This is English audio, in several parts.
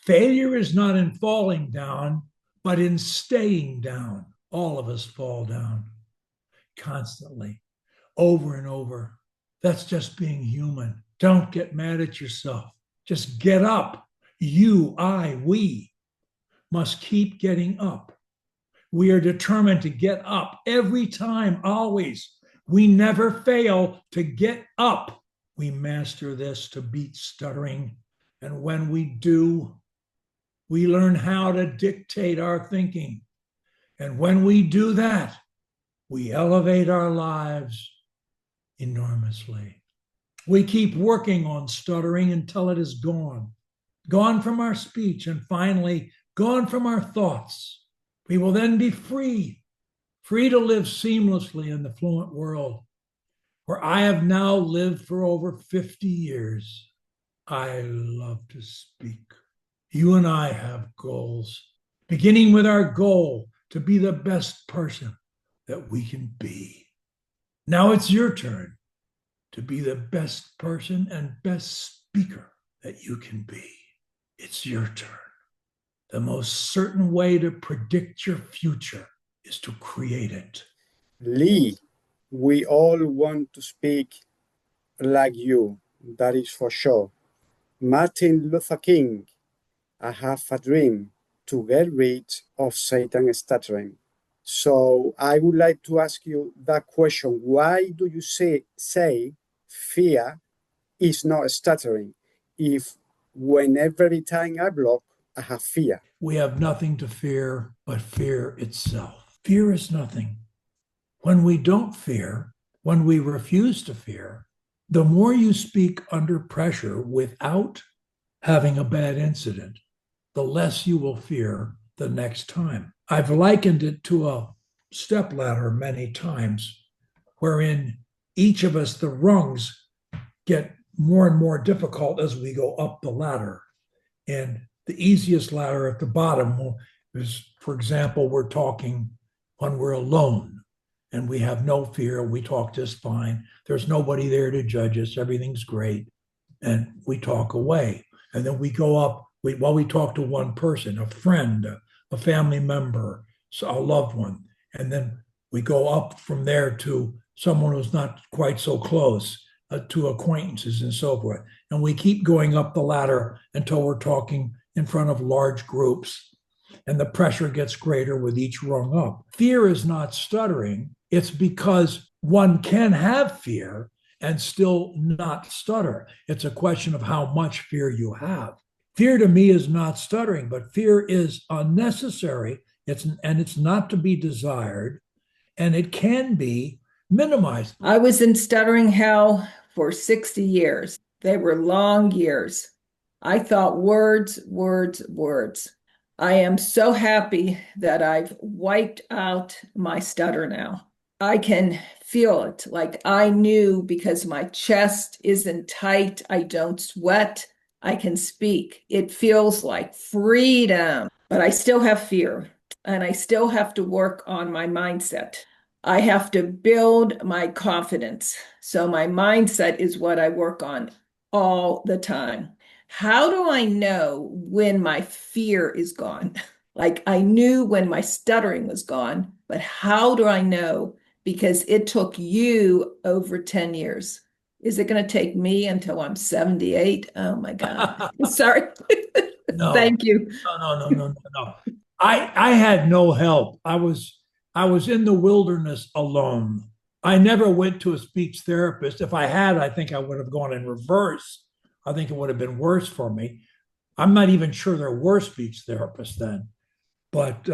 Failure is not in falling down, but in staying down. All of us fall down constantly, over and over. That's just being human. Don't get mad at yourself. Just get up. You, I, we must keep getting up. We are determined to get up every time, always. We never fail to get up. We master this to beat stuttering. And when we do, we learn how to dictate our thinking. And when we do that, we elevate our lives enormously. We keep working on stuttering until it is gone, gone from our speech, and finally gone from our thoughts. We will then be free, free to live seamlessly in the fluent world, where I have now lived for over 50 years. I love to speak. You and I have goals, beginning with our goal to be the best person that we can be. Now it's your turn to be the best person and best speaker that you can be. It's your turn. The most certain way to predict your future is to create it. Lee, we all want to speak like you, that is for sure. Martin Luther King, I have a dream to get rid of Satan stuttering. So I would like to ask you that question. Why do you say fear is not stuttering if when every time I block, I have fear? We have nothing to fear but fear itself. Fear is nothing. When we don't fear, when we refuse to fear, the more you speak under pressure without having a bad incident, the less you will fear the next time. I've likened it to a stepladder many times, wherein each of us, the rungs, get more and more difficult as we go up the ladder. And the easiest ladder at the bottom is, for example, we're talking when we're alone and we have no fear, we talk just fine. There's nobody there to judge us, everything's great, and we talk away. And then we go up, we talk to one person, a friend, a family member, a loved one, and then we go up from there to someone who's not quite so close, to acquaintances and so forth. And we keep going up the ladder until we're talking in front of large groups, and the pressure gets greater with each rung up. Fear is not stuttering. It's because one can have fear and still not stutter. It's a question of how much fear you have. Fear to me is not stuttering, but fear is unnecessary. It's not to be desired, and it can be minimized. I was in stuttering hell for 60 years. They were long years. I thought words, words, words. I am so happy that I've wiped out my stutter now. I can feel it. Like I knew because my chest isn't tight, I don't sweat, I can speak. It feels like freedom, but I still have fear and I still have to work on my mindset. I have to build my confidence. So my mindset is what I work on all the time. How do I know when my fear is gone? Like I knew when my stuttering was gone, but how do I know? Because it took you over 10 years. Is it going to take me until I'm 78? Oh my God. Sorry. No. Thank you. No. I had no help. I was in the wilderness alone. I never went to a speech therapist. If I had, I think I would have gone in reverse. I think it would have been worse for me. I'm not even sure there were speech therapists then. But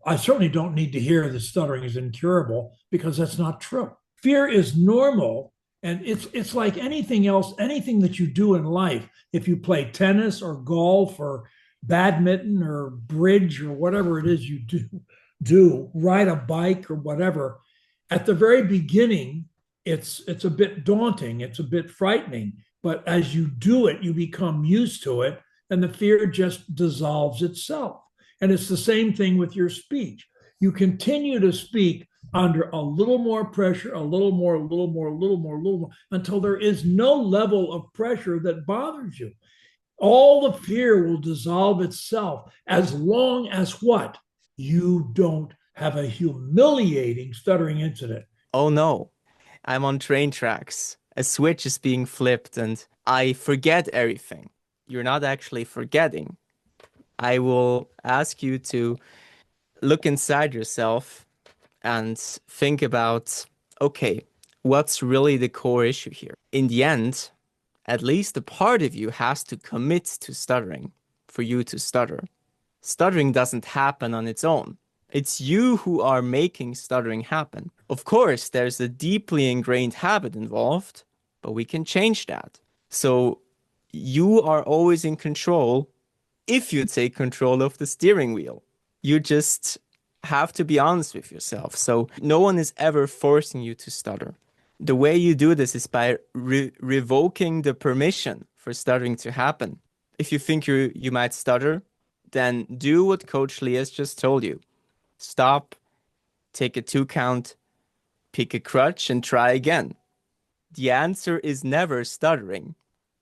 I certainly don't need to hear that stuttering is incurable, because that's not true. Fear is normal, and it's like anything else, anything that you do in life. If you play tennis or golf or badminton or bridge or whatever it is you do, ride a bike or whatever, at the very beginning, it's a bit daunting, it's a bit frightening. But as you do it, you become used to it, and the fear just dissolves itself. And it's the same thing with your speech. You continue to speak under a little more pressure, a little more, until there is no level of pressure that bothers you. All the fear will dissolve itself as long as what? You don't have a humiliating stuttering incident. Oh no, I'm on train tracks. A switch is being flipped and I forget everything. You're not actually forgetting. I will ask you to look inside yourself and think about, okay, what's really the core issue here? In the end, at least a part of you has to commit to stuttering for you to stutter. Stuttering doesn't happen on its own. It's you who are making stuttering happen. Of course, there's a deeply ingrained habit involved, but we can change that. So you are always in control if you take control of the steering wheel. You just have to be honest with yourself. So no one is ever forcing you to stutter. The way you do this is by revoking the permission for stuttering to happen. If you think you might stutter, then do what Coach Lee has just told you. Stop, take a 2 count, pick a crutch, and try again. The answer is never stuttering.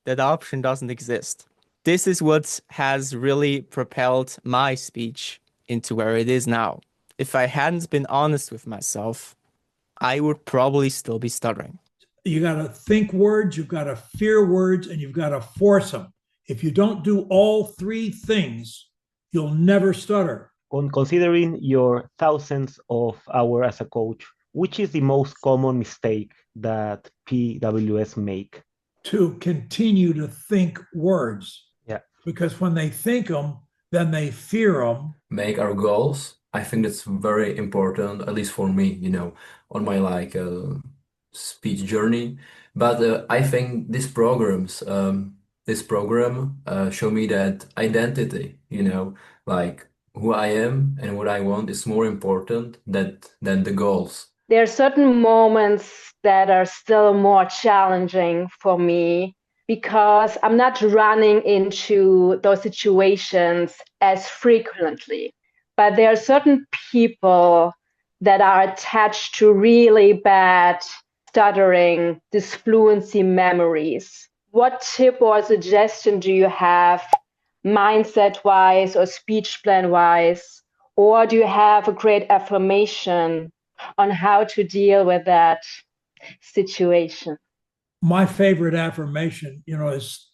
That option doesn't exist. This is what has really propelled my speech into where it is now. If I hadn't been honest with myself, I would probably still be stuttering. You got to think words, you've got to fear words, and you've got to force them. If you don't do all three things, you'll never stutter. Considering your thousands of hours as a coach, which is the most common mistake that PWS make? To continue to think words. Yeah. Because when they think them, then they fear them. Make our goals. I think that's very important, at least for me, on my speech journey. But I think these programs, this program show me that identity, like who I am and what I want is more important than the goals. There are certain moments that are still more challenging for me because I'm not running into those situations as frequently. But there are certain people that are attached to really bad stuttering, these fluency memories. What tip or suggestion do you have, mindset-wise or speech plan-wise? Or do you have a great affirmation on how to deal with that situation? My favorite affirmation, is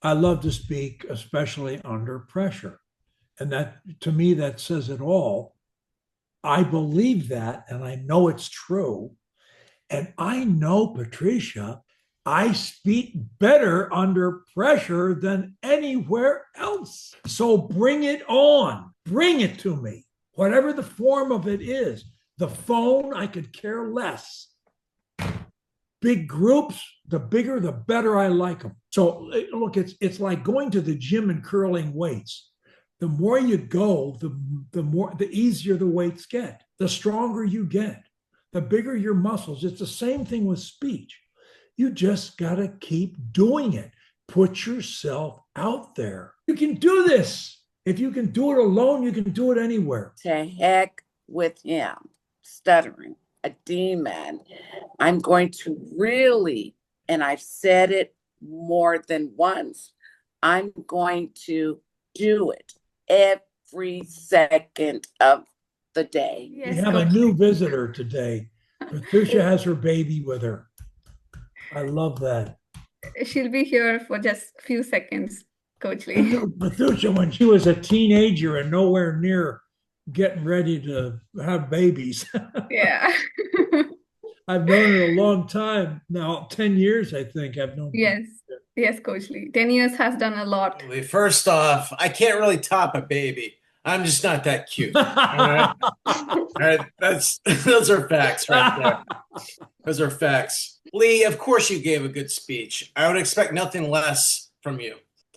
I love to speak, especially under pressure. And that, to me, that says it all. I believe that, and I know it's true. And I know, Patricia, I speak better under pressure than anywhere else. So bring it on. Bring it to me, whatever the form of it is. The phone, I could care less. Big groups, the bigger, the better I like them. So look, it's like going to the gym and curling weights. The more you go, the easier the weights get, the stronger you get, the bigger your muscles. It's the same thing with speech. You just got to keep doing it. Put yourself out there. You can do this. If you can do it alone, you can do it anywhere. To heck with him. Stuttering, a demon. I'm going to really, and I've said it more than once, I'm going to do it every second of the day. We have a new visitor today. Patricia has her baby with her. I love that. She'll be here for just a few seconds, Coach Lee. Patricia, when she was a teenager and nowhere near getting ready to have babies. Yeah. I've known her a long time now, 10 years, I think I've known her. Yes, Coach Lee. 10 years has done a lot. First off, I can't really top a baby. I'm just not that cute. All right? All right, those are facts right there. Those are facts. Lee, of course you gave a good speech. I would expect nothing less from you.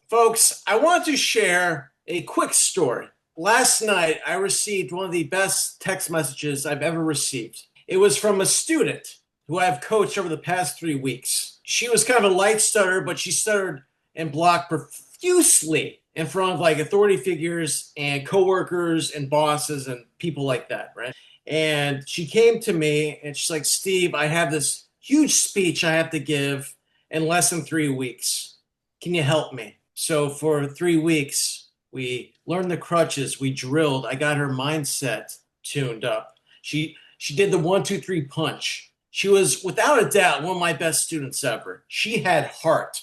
Folks, I want to share a quick story. Last night, I received one of the best text messages I've ever received. It was from a student who I've coached over the past 3 weeks. She was kind of a light stutter, but she stuttered and blocked profusely in front of authority figures and coworkers and bosses and people like that, right? And she came to me and she's like, Steve, I have this huge speech I have to give in less than 3 weeks. Can you help me? So for 3 weeks, we learned the crutches, we drilled. I got her mindset tuned up. She did the 1, 2, 3 punch. She was without a doubt one of my best students ever. She had heart.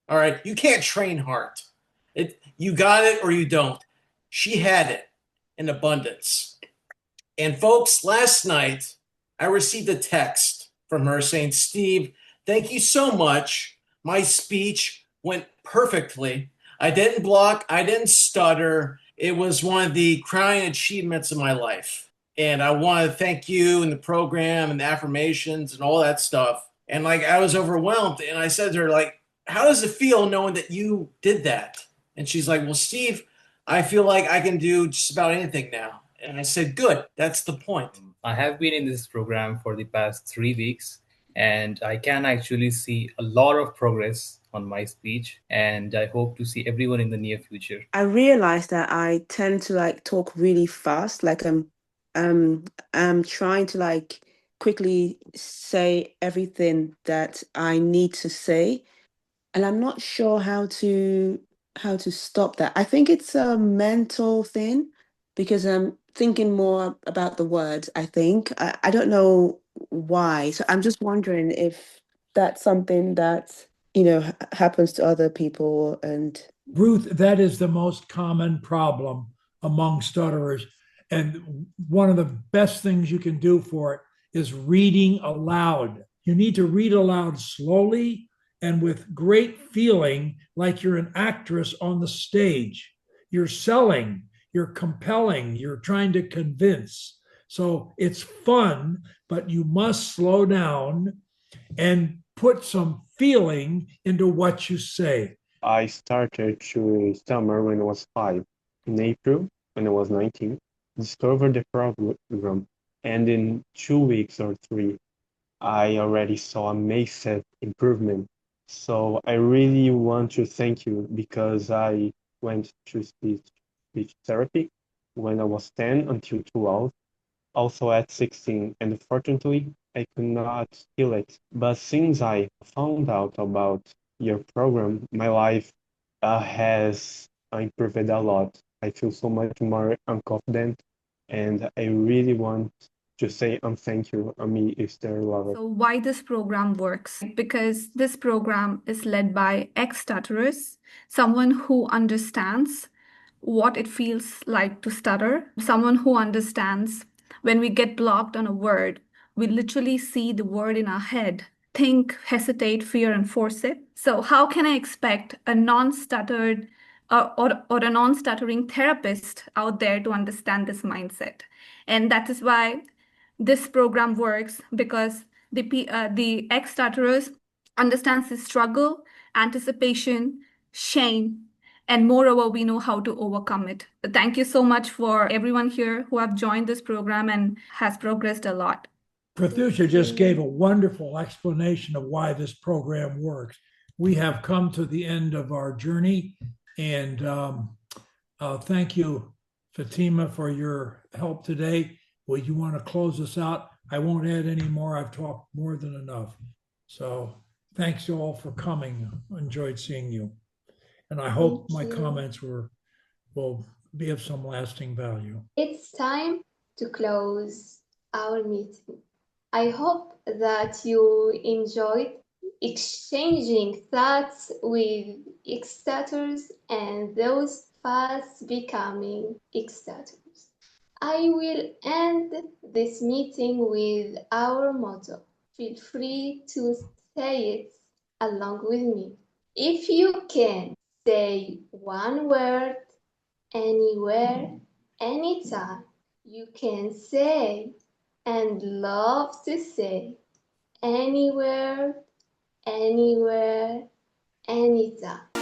All right, you can't train heart. You got it or you don't. She had it in abundance. And folks, last night I received a text from her saying, Steve, thank you so much. My speech went perfectly. I didn't block, I didn't stutter. It was one of the crowning achievements of my life. And I want to thank you and the program and the affirmations and all that stuff. And like I was overwhelmed. And I said to her, like, how does it feel knowing that you did that? And she's like, well, Steve, I feel like I can do just about anything now. And I said, good, that's the point. I have been in this program for the past 3 weeks, and I can actually see a lot of progress on my speech, and I hope to see everyone in the near future. I realized that I tend to like talk really fast, like I'm trying to like quickly say everything that I need to say, and I'm not sure how to stop that. I think it's a mental thing because I'm thinking more about the words, I think. I don't know why. So I'm just wondering if that's something that, happens to other people. And Ruth, that is the most common problem among stutterers. And one of the best things you can do for it is reading aloud. You need to read aloud slowly and with great feeling, like you're an actress on the stage. You're selling, you're compelling, you're trying to convince. So it's fun, but you must slow down and put some feeling into what you say. I started to stammer when I was 5. In April, when I was 19, discovered the program, and in 2 weeks or 3, I already saw a massive improvement. So I really want to thank you because I went to speech therapy when I was 10 until 12, also at 16, and unfortunately, I could not feel it. But since I found out about your program, my life has improved a lot. I feel so much more confident, and I really want to say thank you, Ami Esther Love. So why this program works? Because this program is led by ex-stutterers, someone who understands what it feels like to stutter, someone who understands when we get blocked on a word, we literally see the word in our head, think, hesitate, fear, and force it. So how can I expect a non-stuttered or a non-stuttering therapist out there to understand this mindset? And that is why this program works, because the ex-stutterers understands the struggle, anticipation, shame, and moreover, we know how to overcome it. Thank you so much for everyone here who have joined this program and has progressed a lot. Prathusha just gave a wonderful explanation of why this program works. We have come to the end of our journey, and thank you, Fatima, for your help today. Well, you want to close us out? I won't add any more. I've talked more than enough. So thanks you all for coming. Enjoyed seeing you. And I hope my comments will be of some lasting value. It's time to close our meeting. I hope that you enjoyed exchanging thoughts with ex-stutters and those fast becoming ex-stutters. I will end this meeting with our motto. Feel free to say it along with me. If you can say one word, anywhere, anytime, you can say and love to say anywhere, anytime.